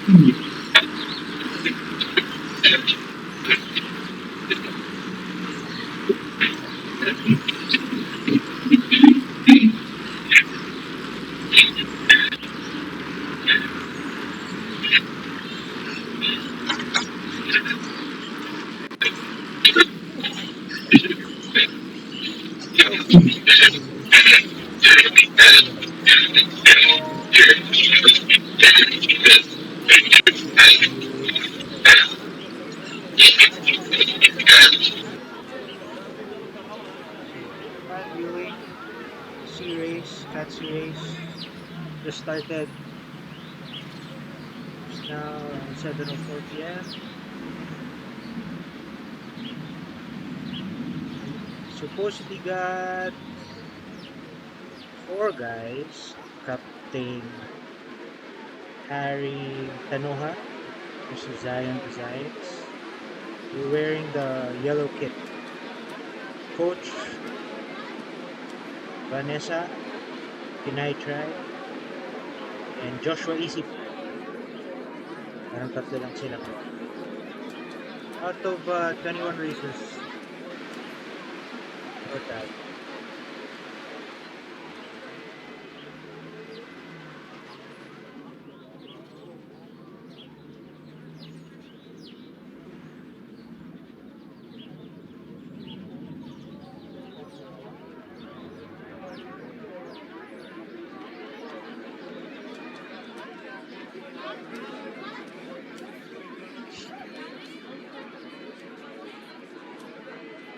Fan viewing, sea race, cat sea race, just started. It's now around 7:04 p.m. Supposedly got four guys. Captain Harry Tanoha, Mr. Zion Zayas. We're wearing the yellow kit. Coach Vanessa Pinay and Joshua Isip. Parang tatlo lang sila. Out of 21 races. About that.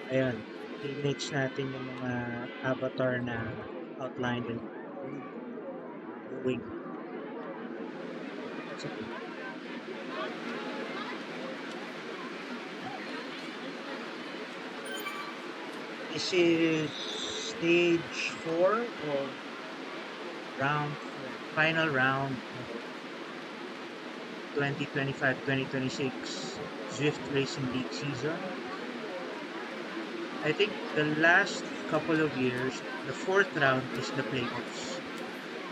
Ayun, teammates natin yung mga avatar na outlined in wing. This is stage 4 or final round of 2025-2026 Zwift Racing League season. I think the last couple of years, the fourth round is the playoffs.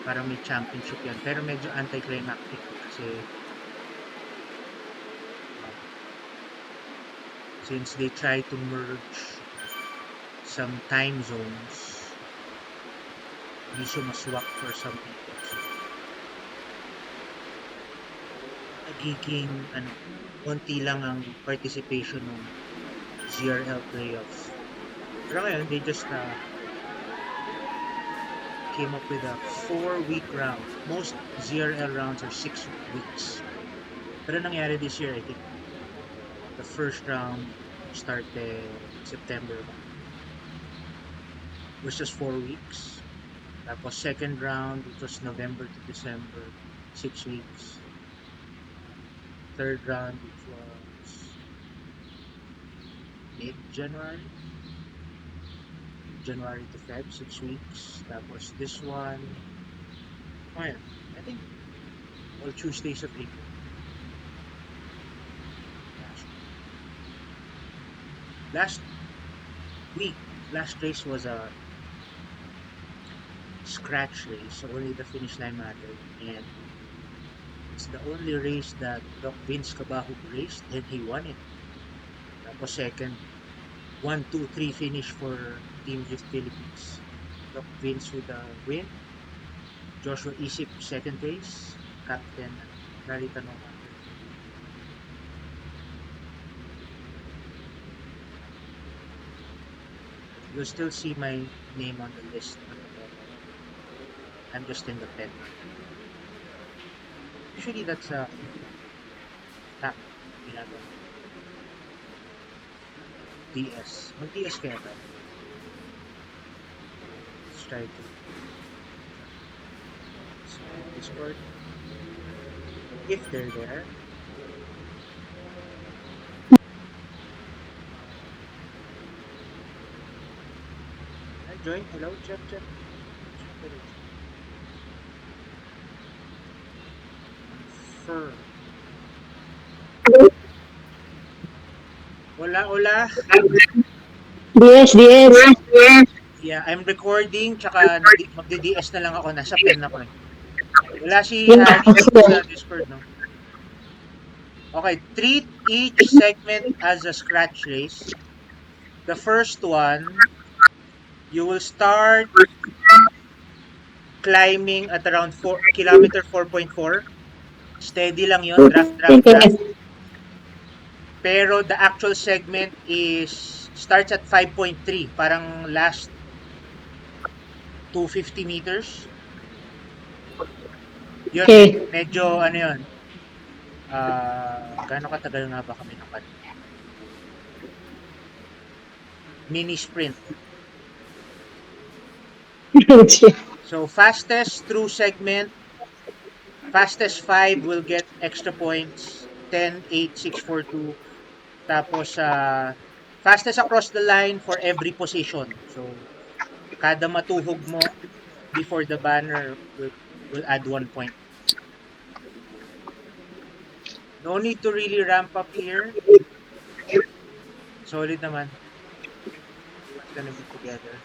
Parang may championship yan. Pero medyo anticlimactic kasi since they try to merge some time zones, hindi sumaswak for some people. So, nagiging konti lang ang participation ng ZRL playoffs. Pero ngayon, they just came up with a 4-week round. Most ZRL rounds are 6 weeks. Pero nangyari this year, I think, the first round started September. It was just 4 weeks. Tapos second round, it was November to December, 6 weeks. Third round, it was mid-January. January to Feb, 6 weeks. Tapos this one, I think all Tuesdays of April. Last race was a scratch race, so only the finish line mattered. And it's the only race that Doc Vince Cabajo raced, and he won it. Tapos second, 1, 2, 3 finish for Team Zwift Philippines. Doc Vince with a win. Joshua Isip second race. Captain Harry Tanoha. You'll still see my name on the list. I'm just in the pen. Usually that's a tap. DS. Mag-DS kaya ba? Let's try to Discord. If they're there. Join. Hello, check. Confirm. Hola. DS. Yeah, I'm recording, tsaka magdi-DS na lang ako. Nasa pen ako eh. Wala si Harry sa Discord, no? Okay, treat each segment as a scratch race. The first one, you will start climbing at around kilometer 4.4. Steady lang yon, draft, draft, draft. Yes. Pero the actual segment is starts at 5.3, parang last 250 meters. Yun, Okay. medyo ano yun, gaano katagal nga ba kami nakan? Mini sprint. So fastest through segment, fastest 5 will get extra points. 10, 8, 6, 4, 2. Tapos fastest across the line for every position. So kada matuhog mo before the banner will add 1 point. No need to really ramp up here. Solid naman. It's gonna be together.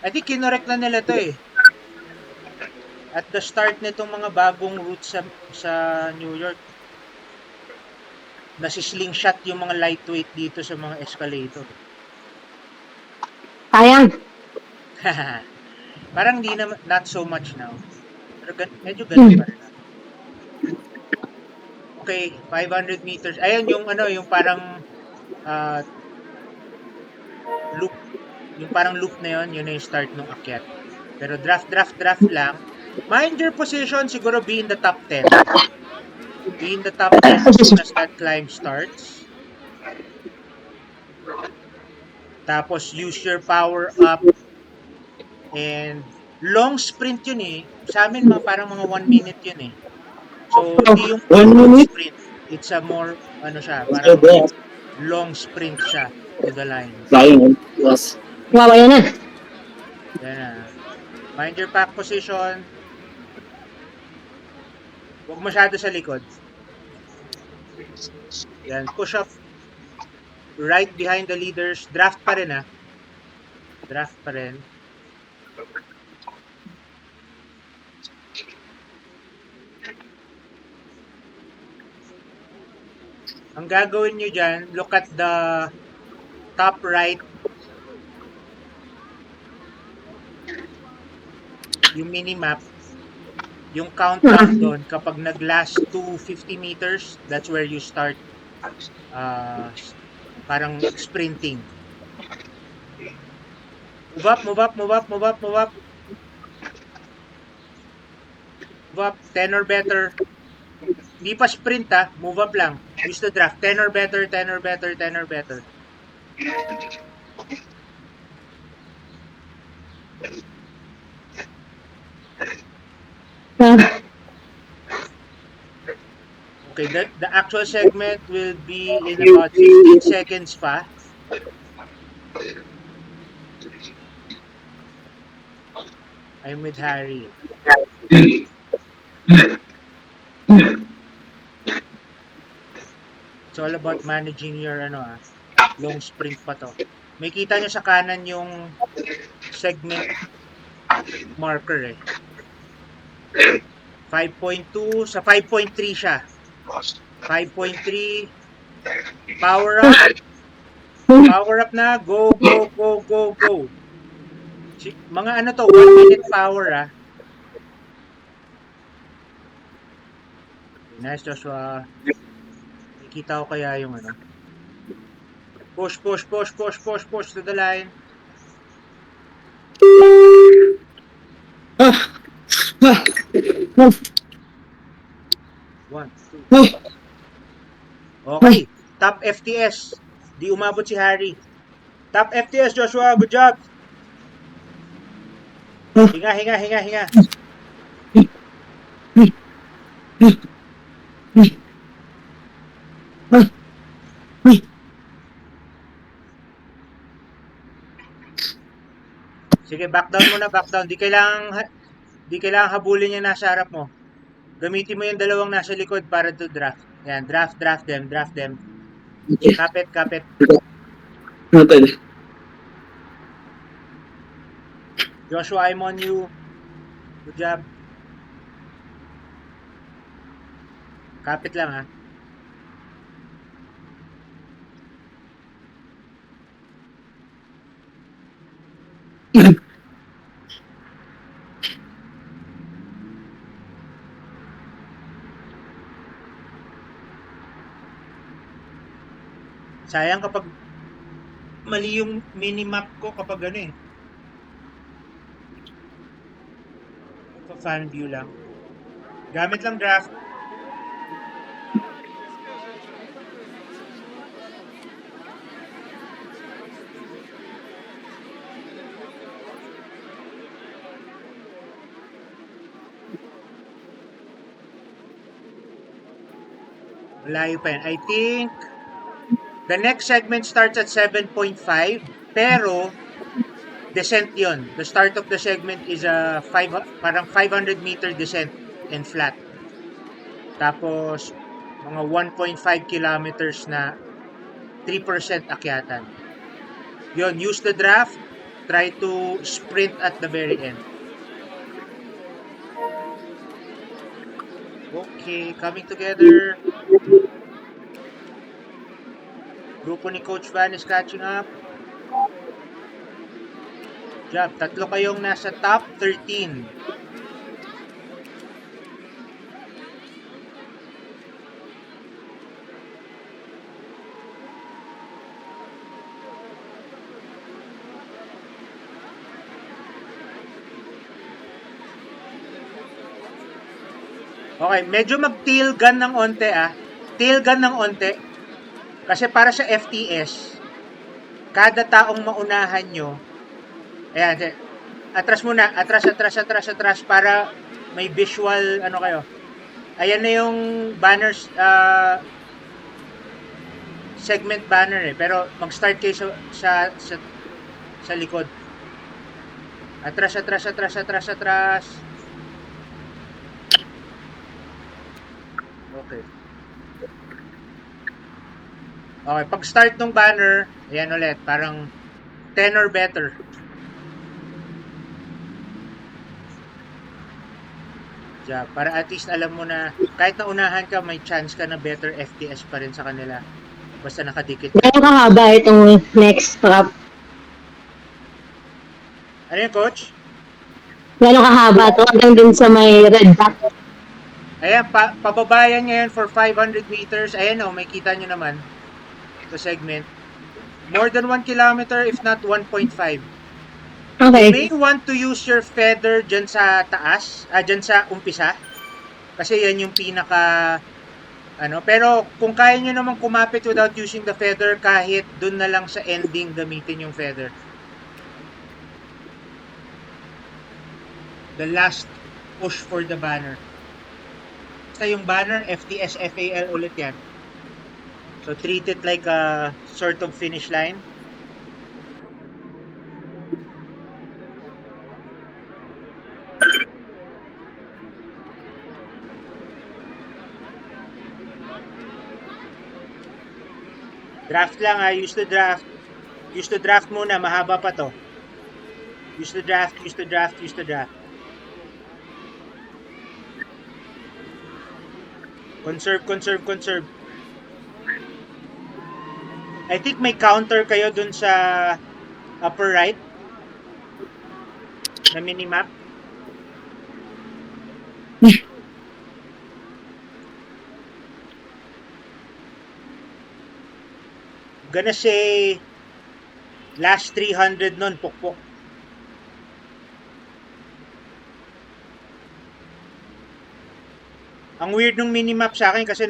I think kinorek na nila to eh. At the start nitong mga bagong routes sa New York, nasi-slingshot yung mga lightweight dito sa mga escalator. Sayang. Parang di na, not so much now. Pero medyo ganun pa rin. Okay, 500 meters. Ayan yung ano, yung parang loop. Yung parang loop na yun na yung start ng akyat. Pero draft, draft, draft lang. Mind your position, siguro be in the top 10. Be in the top 10 as soon as that climb starts. Tapos use your power up. And long sprint yun eh. Sa amin parang mga 1 minute yun eh. So hindi yung 1 minute? sprint. It's a more ano siya, parang long sprint siya to the line. Yes. Wow, ayan na. Yan na. Mind your pack position. Huwag masyado sa likod. Yan, push up right behind the leaders. Draft pa rin Draft pa rin. Ang gagawin nyo dyan, look at the top right. Yung minimap. Yung countdown doon, kapag nag-last 250 meters, that's where you start parang sprinting. Move up, move up, move up, move up, move up. Move up, 10 or better. Hindi pa sprint move up lang. Use the draft, 10 or better, 10 or better, 10 or better. Okay, the actual segment will be in about 15 seconds pa. I'm with Harry. It's all about managing your long sprint pa to. May kita nyo sa kanan yung segment marker eh. 5.2 sa 5.3 siya. 5.3 power up. Power up na. Go, go, go, go, go. Mga ano to, 1 minute power Nice, Joshua. Nakikita ko kaya yung Push, push, push, push, push, push to the line. One, two. Okay. Top FTS. Di umabot si Harry. Top FTS, Joshua. Good job. Hinga, hinga, hinga, hinga. Sige, back down muna, back down. Di kailangan habulin yung nasa harap mo. Gamitin mo yung dalawang nasa likod para to draft. Yan, draft them, draft them. Kapit, kapit. Noted. Joshua, I'm on you. Good job. Kapit lang Sayang kapag mali yung minimap ko kapag ano eh. Fan view lang. Gamit lang draft. Malayo pa yan. I think the next segment starts at 7.5 pero descent yon. The start of the segment is a parang 500 meter descent and flat. Tapos mga 1.5 kilometers na 3% akyatan. Yon, use the draft. Try to sprint at the very end. Okay, coming together. Grupo ni Coach Van is catching up. Job, tatlo kayong nasa top 13. Okay, medyo mag-tail gun ng onte Tail gun ng onte. Kasi para sa FTS, kada taong maunahan nyo, ayan, atras muna, atras para may visual, ano kayo. Ayan na yung banners, segment banner pero mag-start kayo sa likod. Atras. Okay. Okay, pag start ng banner, ayan ulit, parang 10 or better. Yeah, para at least alam mo na kahit na unahan ka, may chance ka na better FTS pa rin sa kanila. Basta nakadikit ka. Gano'ng kahaba itong next trap? Ano yun, Coach? Gano'ng kahaba ito hanggang dun sa may red dot? Ayan, pababayan ngayon for 500 meters. Ayan may kita nyo naman sa segment. More than 1 kilometer, if not 1.5. Okay. You may want to use your feather dyan sa taas, dyan sa umpisa. Kasi yan yung pinaka, pero kung kaya nyo naman kumapit without using the feather, kahit dun na lang sa ending gamitin yung feather. The last push for the banner. Basta yung banner, FTS, FAL ulit yan. So treat it like a sort of finish line. Draft lang use the draft. Use the draft muna, mahaba pa to. Use the draft. Conserve. I think may counter kayo dun sa upper right na minimap. Gonna say last 300 nun, pukpok. Ang weird nung minimap sa akin kasi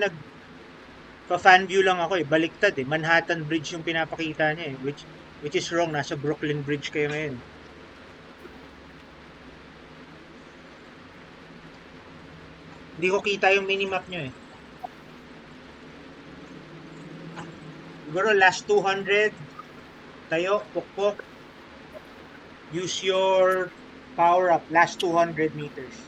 pa-fan view lang ako baliktad Manhattan Bridge yung pinapakita niya which is wrong, nasa Brooklyn Bridge kayo ngayon. Hindi ko kita yung minimap nyo Siguro last 200 tayo, pukpok. Use your power up, last 200 meters.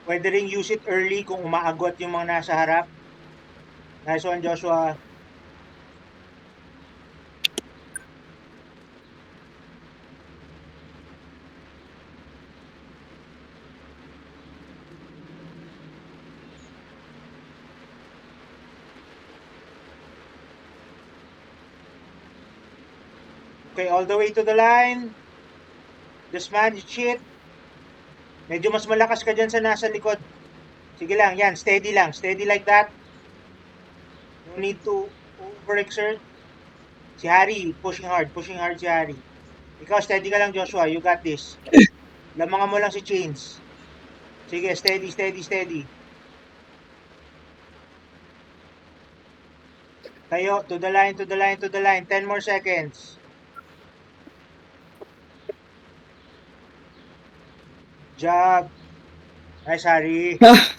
Pwede rin use it early kung umaagot yung mga nasa harap. Nice one, Joshua. Okay, all the way to the line. Just manage it. Medyo mas malakas ka dyan sa nasa likod. Sige lang, yan. Steady lang. Steady like that. No need to overexert. Si Harry, pushing hard. Pushing hard si Harry. Ikaw, steady ka lang, Joshua. You got this. Lamangan mo lang si Chains. Sige, steady, steady, steady. Tayo, to the line, to the line, to the line. 10 more seconds. Job. Nice, Harry. Dikit,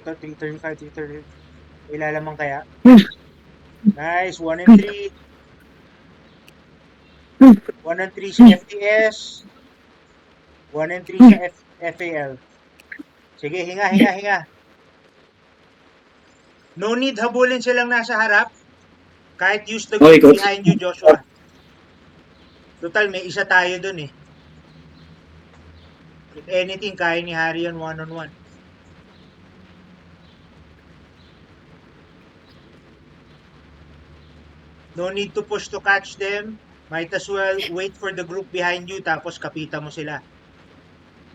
oh. 335, 330. Ilalamang kaya? Nice. 1 and 3. 1 and 3 sa FTS. 1 and 3 sa FAL. Sige, hinga, hinga, hinga. No need habulin silang nasa harap. Kahit use the Okay, group coach. behind you, Joshua. Total, may isa tayo dun eh. If anything, kaya ni Harry yan one-on-one. No need to push to catch them. Might as well wait for the group behind you tapos kapita mo sila.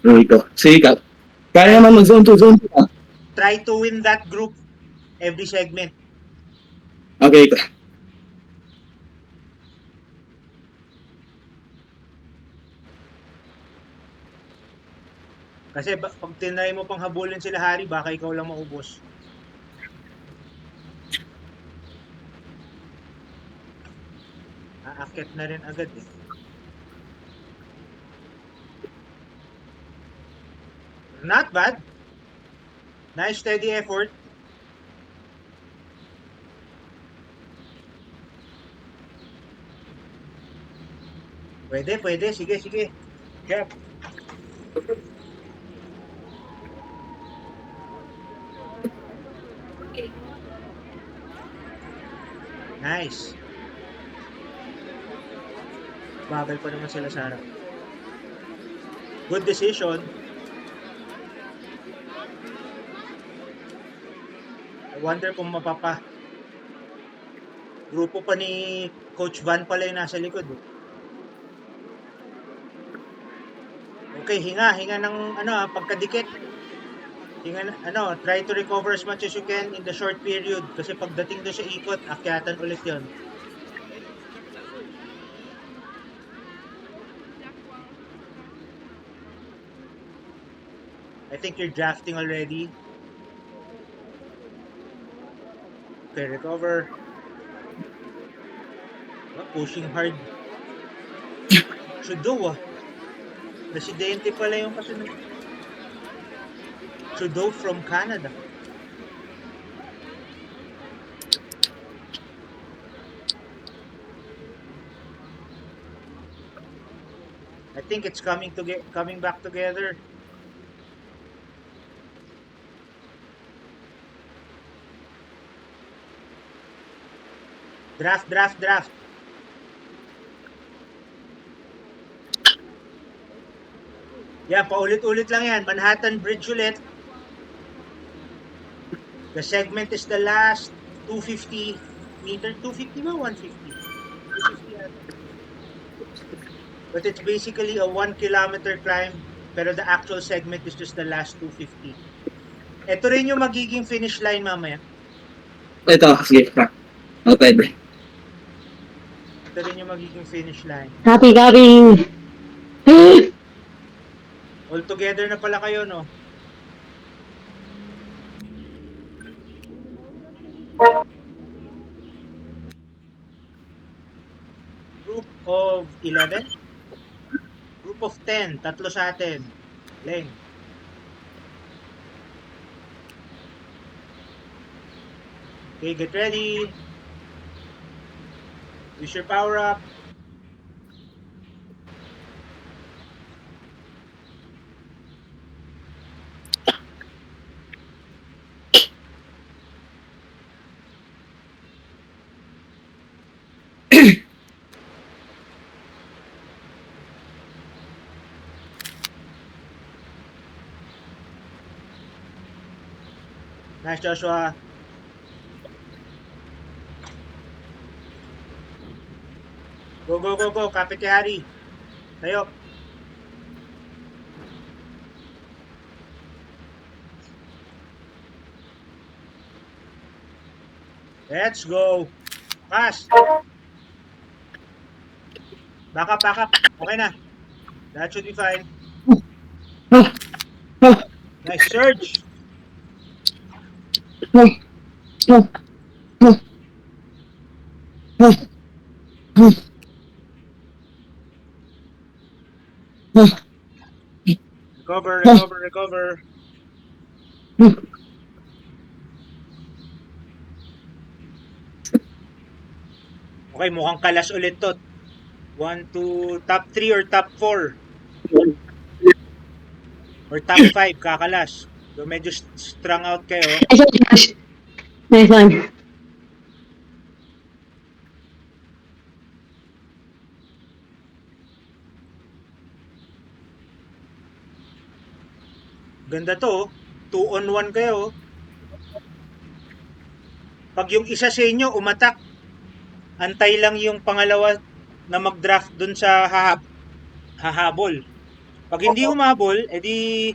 Okay, coach. Sige, Kap. Kaya naman mag-zone to zone. Try to win that group every segment. Okay, coach. Kasi pag tinry mo pang habulin sila Harry, baka ikaw lang maubos. Aakyat na rin agad eh. Not bad. Nice steady effort. Pwede, pwede. Sige, sige. Jeff. Nice. Bagal pa naman sila sa harap. Good decision. I wonder kung grupo pa ni Coach Van pala yung nasa likod. Okay, hinga ng pagkadikit. Hinga try to recover as much as you can in the short period kasi pagdating doon sa ikot, akyatan ulit 'yon. I think you're drafting already. Okay, recover. Pushing hard. Trudeau Presidente pala yung kasunod. Trudeau from Canada. I think it's coming back together. Draft. Yan, paulit-ulit lang yan. Manhattan Bridge ulit. The segment is the last 250 meter. 250 ba? 150? 250 But it's basically a 1 kilometer climb. Pero the actual segment is just the last 250. Ito rin yung magiging finish line mamaya. Ito, sige. Okay, bro. Ito rin yung magiging finish line. Copy. All together na pala kayo, no? Group of 11? Group of 10. Tatlo sa atin. Leng. Okay, get ready. Use your power up. Nice, Joshua. Go, go, go, go. Kapit kay Harry. Tayo. Let's go. Pass. Back up, back up. Okay na. That should be fine. Nice surge. Recover, recover, recover. Okay, mukhang kalas ulit to. 1, 2, top 3 or top 4? Or top 5, kakalas. So medyo strung out kayo. Nice one, Josh. Nice one. Ganda to. 2 on 1 kayo. Pag yung isa sa inyo umatak, antay lang yung pangalawa na mag-draft dun sa hahabol. Pag hindi humabol, edi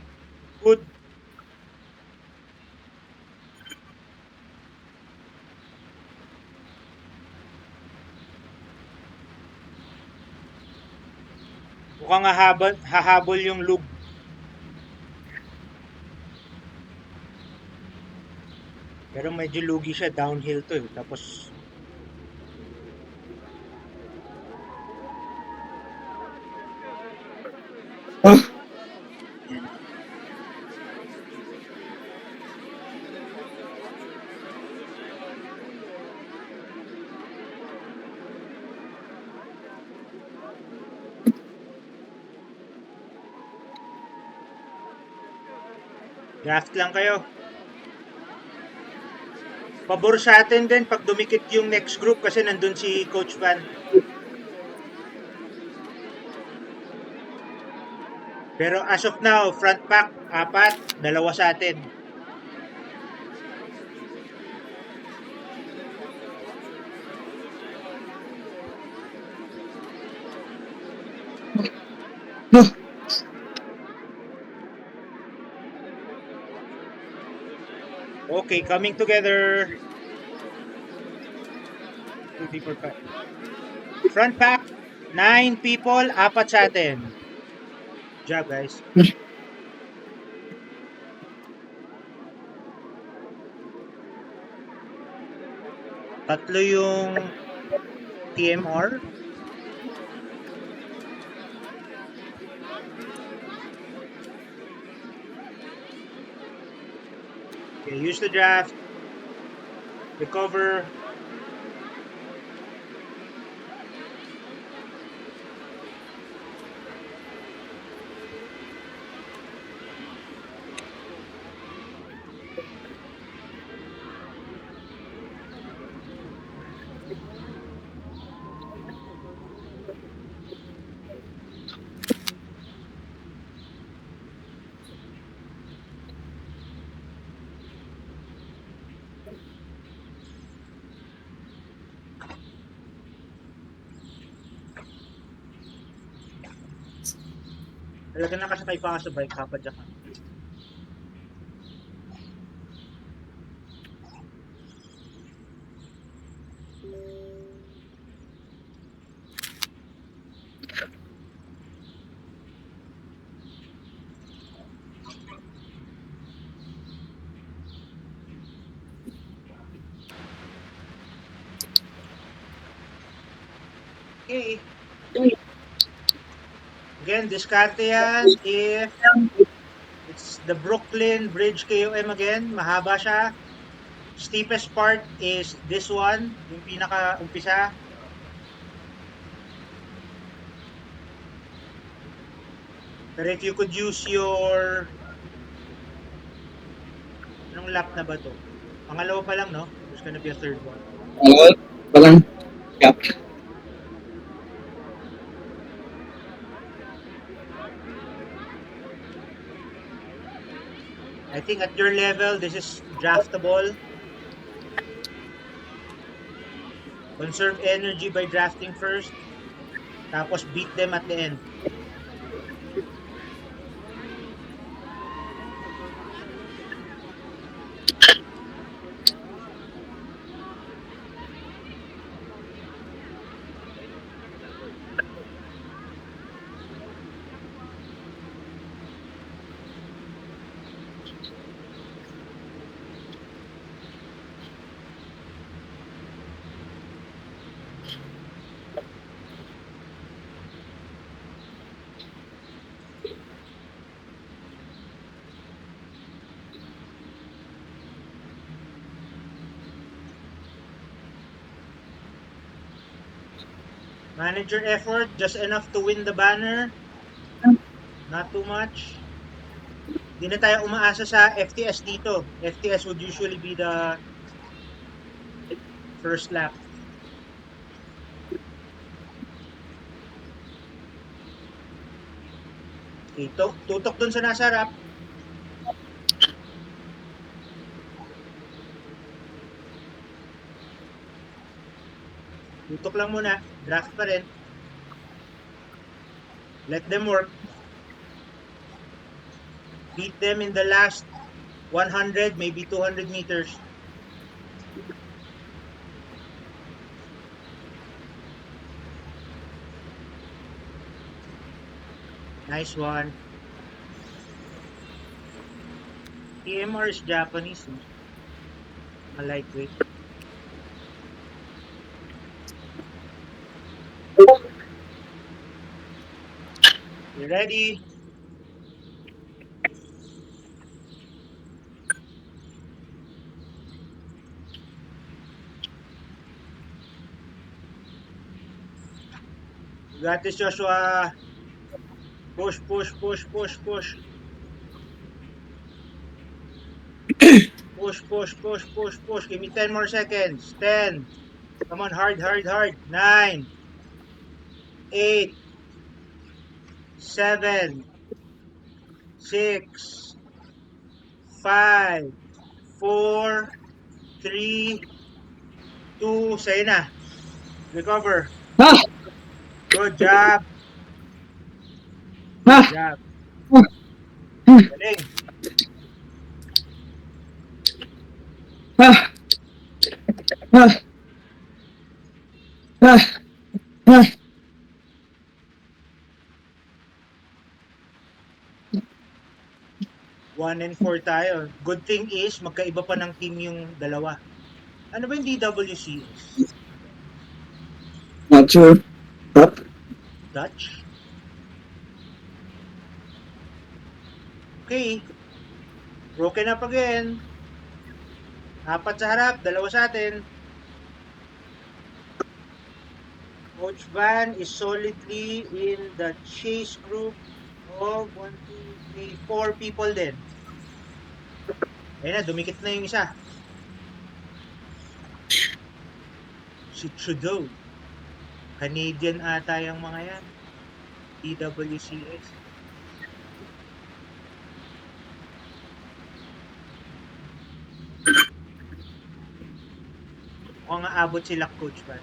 good. Mukhang hahabol yung lug. Pero medyo lugi siya, downhill to eh. Tapos draft lang kayo. Pabor sa atin din pag dumikit yung next group kasi nandun si Coach Van. Pero as of now, front pack, 4, 2 sa atin. Okay, coming together. 2, 3, 4, 5. Front pack, 9 people, 4 sa atin. Good job, guys. Tatlo yung TMR. Okay, use the draft. Recover. Talaga nakasakay pa ka sa bike, kapadyak ka. Okay. Again, diskarte yan if it's the Brooklyn Bridge KOM again. Mahaba siya. Steepest part is this one, yung pinaka-umpisa. Pero if you could use your... Anong lap na ba to? Pangalawa pa lang, no? There's gonna be a third one. Walang gap. I think at your level, this is draftable. Conserve energy by drafting first. Tapos beat them at the end. Manage your effort, just enough to win the banner. Not too much. Hindi na tayo umaasa sa FTS dito. FTS would usually be the first lap. Okay, tutok dun sa nasa harap. Tutok lang muna. Draft pa rin. Let them work. Beat them in the last 100, maybe 200 meters. Nice one. TMR is Japanese. A lightweight. You ready? You got this, Joshua. Push, push, push, push, push. Push, push, push, push, push. Give me 10 more seconds. 10. Come on, hard, hard, hard. 9, 8, 7, 6, 5, 4, 3, 2. Sa'yo na. Recover. Ah! Good job. Ah! Good job. Ah! Galing. Ah! Ah! Ah! Ah! 1 and 4 tayo. Good thing is, magkaiba pa ng team yung dalawa. Ano ba yung DWCS? Not sure. Ah! Dutch? Okay. Broken up again. 4 sa harap, 2 sa atin. Coach Van is solidly in the chase group of 1, 2, 3, 4 people din. Ayun na, dumikit na yung isa. Si Trudeau. Canadian ata yung mga yan. DWCS. Mukhang aabot sila, Coach Van.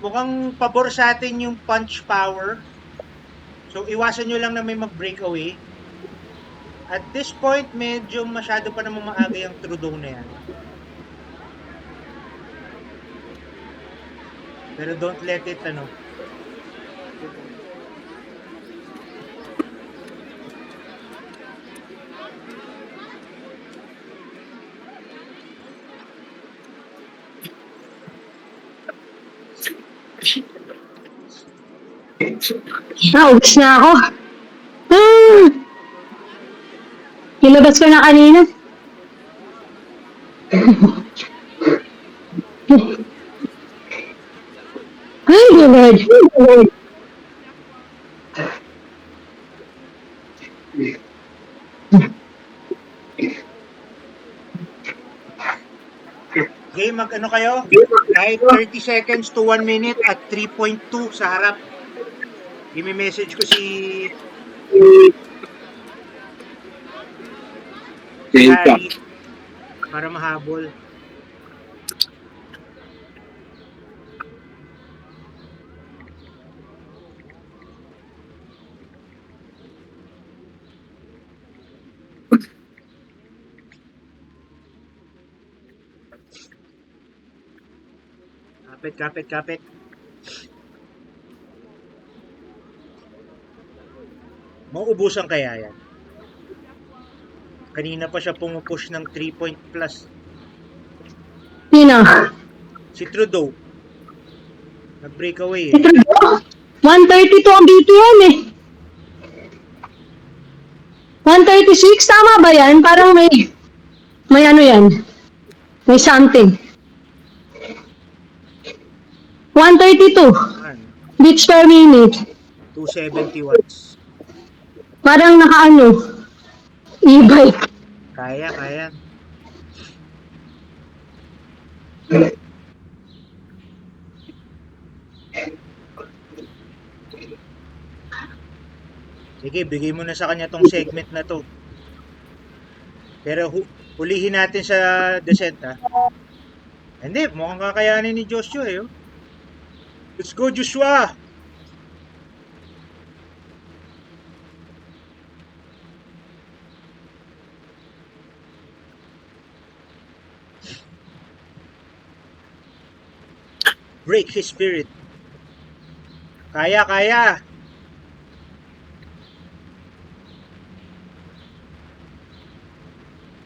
Mukhang pabor sa atin yung punch power. So, iwasan nyo lang na may mag-breakaway. At this point, medyo masyado pa namang maaga yung Trudeau na yan. Pero don't let it, Ubus na ako. Ah! Nilabas ko na kanina. Ay, Lord. Game, mag-ano kayo? Kahit 30 seconds to 1 minute at 3.2 sa harap. I-message ko si Sige ka. Harry para mahabol. Kapit. Mauubusan kaya yan? Kanina pa siya pumupush ng 3-point plus. Sino? Si Trudeau. Nag-breakaway Si eh. Trudeau? 132 ang BPM eh. 136, tama ba yan? Parang may ano yan. May something. 132 Ano? beats per minute. 270 watts. Parang nakaano. E-bike. Kaya. Sige, bigay mo na sa kanya tong segment na to. Pero hulihin natin sa descent ha. Hindi, mukhang kakayanin ni Joshua eh. Oh. Let's go Joshua! Break his spirit. Kaya.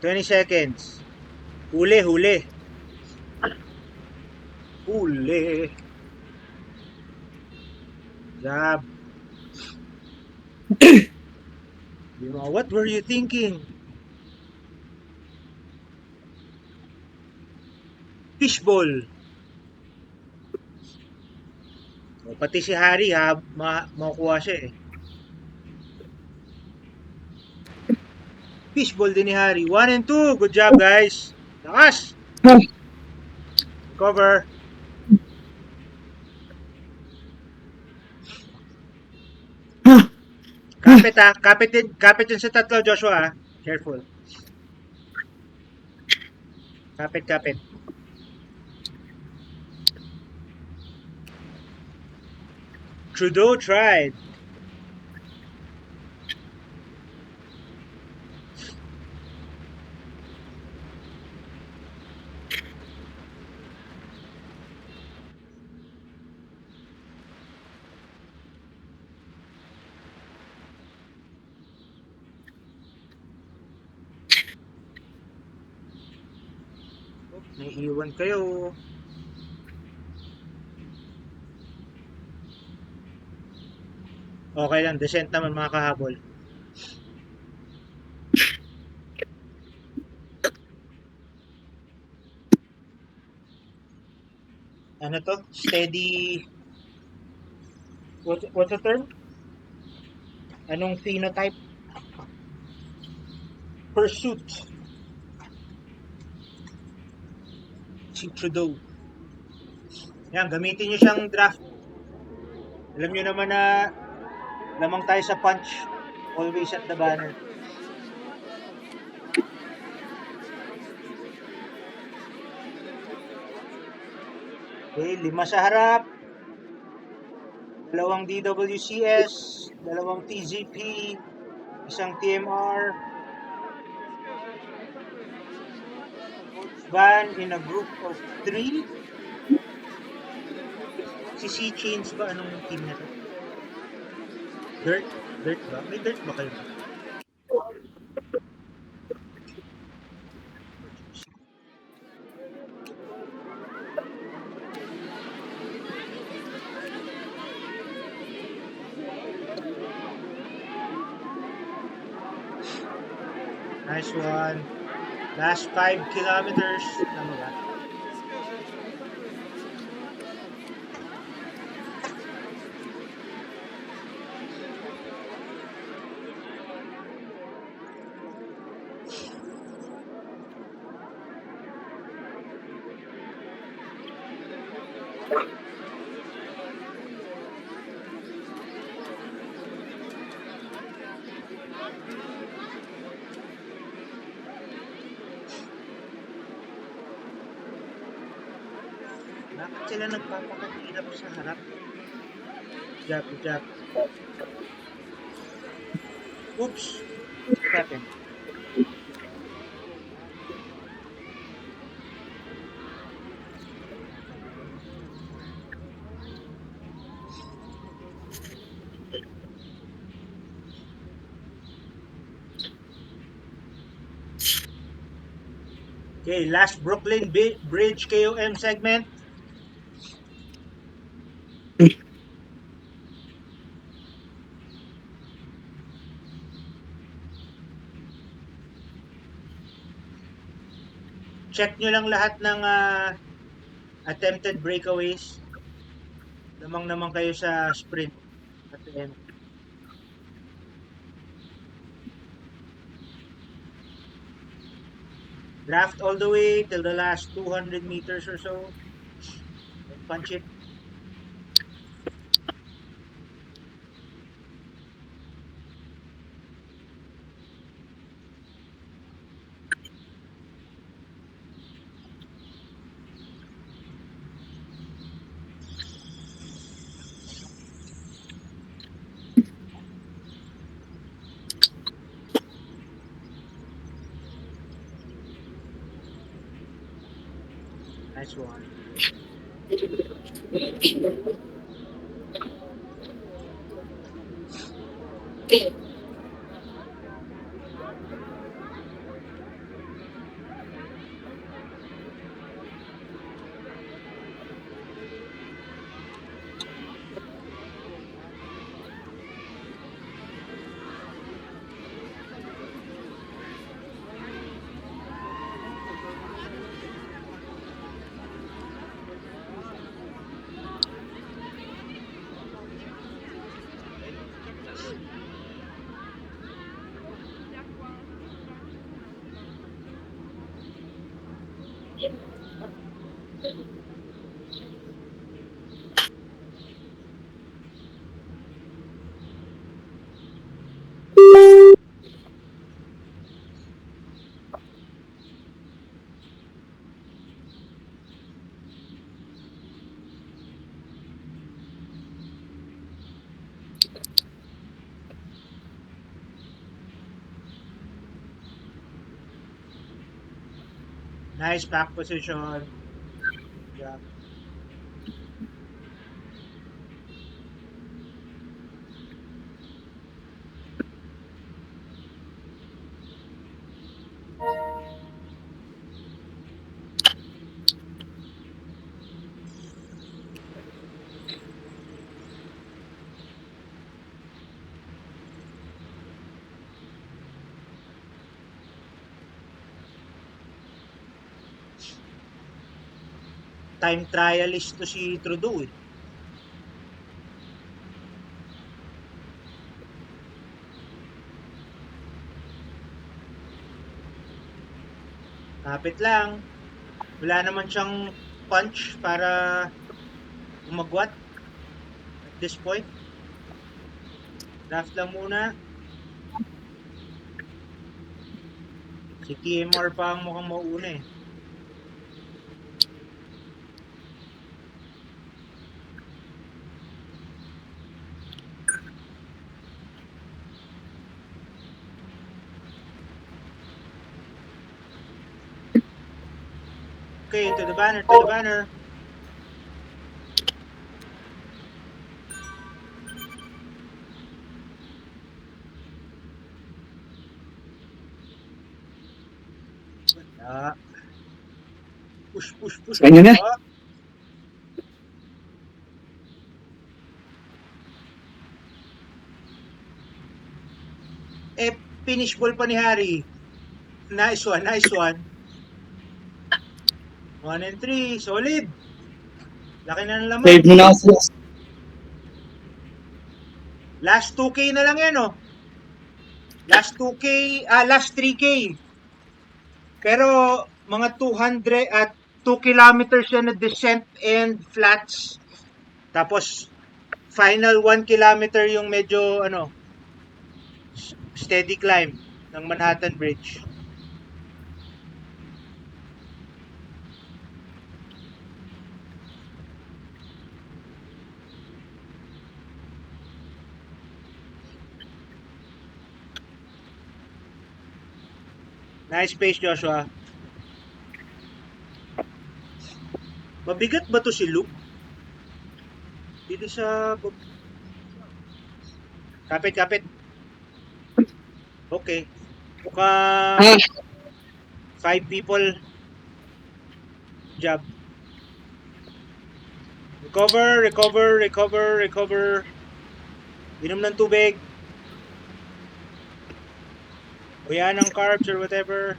20 seconds. Huli. Jab. What were you thinking? Fishball. O, pati si Harry ha, makukuha siya eh. Fishball din ni Harry. 1 and 2. Good job guys. Lakas. Cover. Kapit ha. Kapit yun sa tatlo Joshua ha. Careful. Kapit. Trudeau tried. Naiiwan kayo. Okay lang, decent naman mga kahabol. Ano to? Steady... What's the term? Anong phenotype? Pursuit. Si Trudeau. Yan, gamitin nyo siyang draft. Alam nyo naman na lamang tayo sa punch. Always at the banner. Okay, 5 sa harap. 2 DWCS. 2 TZP. 1 TMR. Van in a group of 3. Si C-Chains ba? Anong team na to? Dirt? Dirt ba? May dirt ba kayo? Nice one. Last 5 kilometers. Tama ba? Bakit sila nagpapakahirap sa harap? Good job. Oops! What happened? Okay, last Brooklyn Bridge KOM segment. Check nyo lang lahat ng attempted breakaways. Lamang naman kayo sa sprint at the end. Draft all the way till the last 200 meters or so. And punch it. Nice one. Nice back position. Yeah. Time trialist to si Trudeau eh. Kapit lang. Wala naman siyang punch para umagwat at this point. Draft lang muna. Si TMR pa ang mukhang mauuna eh. Okay, to the banner, to the banner. Wala. Push, push, push. Sa inyo na. Ah. Eh, finish ball pa ni Harry. Nice one, nice one. 1 and 3, solid. Laki na ng laman. Save mo na ako. Last 2K na lang yan, oh. Last 2K, last 3K. Pero mga 200 at 2 kilometers yan na descent and flats. Tapos final 1 kilometer yung medyo steady climb ng Manhattan Bridge. Nice pace, Joshua. Mabigat ba to si Luke? Dito sa... Kapit. Okay. Mukhang 5 people. Job. Recover. Inom ng tubig. O yan ang carbs or whatever.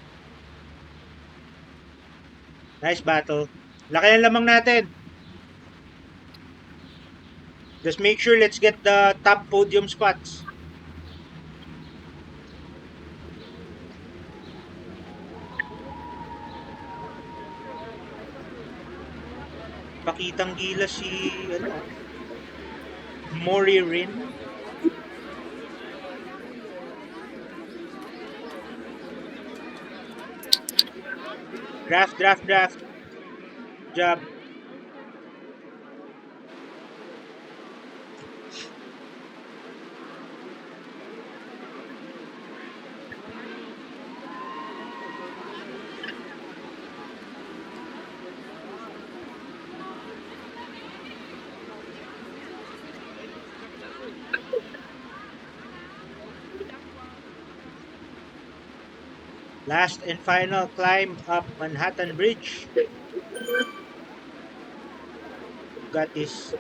Nice battle. Laki ang lamang natin. Just make sure let's get the top podium spots. Pakitang gila si Mori Rin. Draft. Job. Last and final climb up Manhattan Bridge. Got this.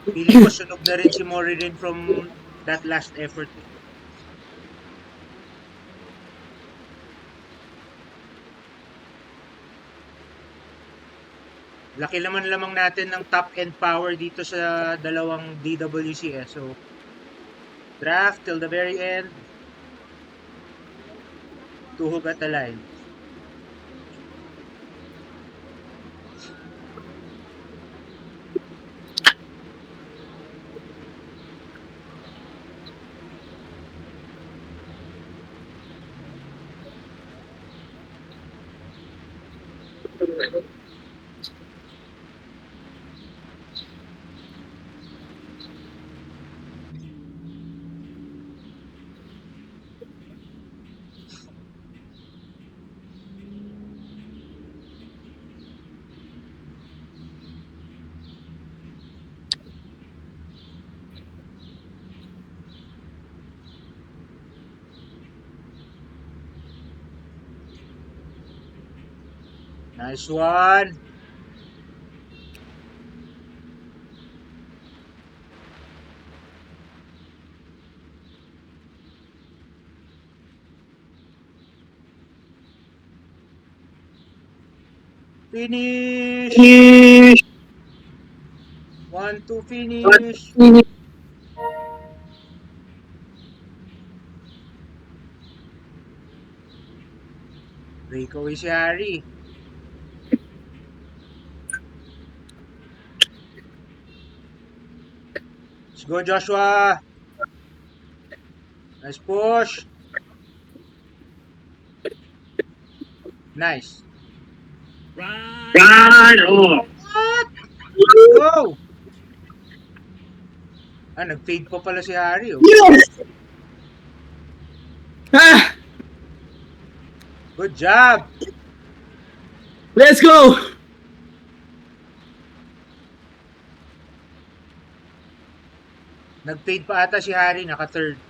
Feeling ko sunog na rin si Mori rin from that last effort. Laki naman lamang natin ng top end power dito sa dalawang DWCS. So, draft till the very end. Tuhog at the line. Nice one. Finish. 1-2 finish. Breakaway si Harry. Let's go, Joshua. Nice push. Nice. Oh. What? Go! Nag-fade pa pala si Harry. Oh. Yes! Good job. Let's go! Nag-fade pa ata si Harry, naka-third.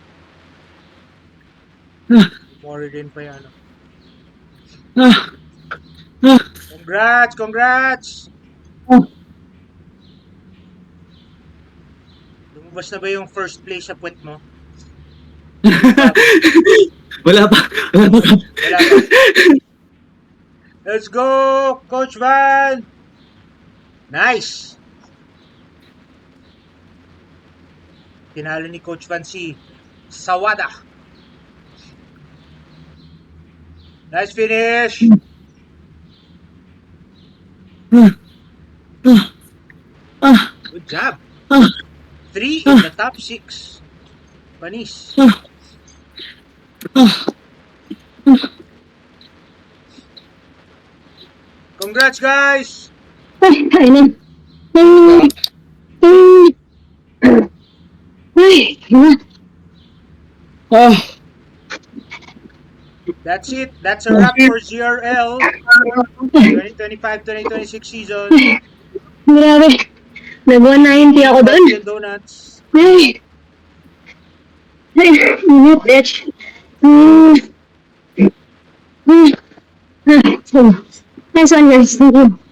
More din pa yan. Congrats! Lumabas na ba yung first place sa puwet mo? Wala pa. Wala pa. Let's go, Coach Van! Nice! Tinalo ni Coach Van si Sawada. Nice finish! Good job! 3 in the top 6. Panis. Congrats, guys! Ay, ay na. Ay, ay, ay. Ah, That's it. That's a wrap for GRL 2025-2026 season. Grabe. Nag-190 ako doon. Coffee and donuts. Ay. Ay, init, bitch. Mm. Mm. Ah, so, nice one, guys. Thank you.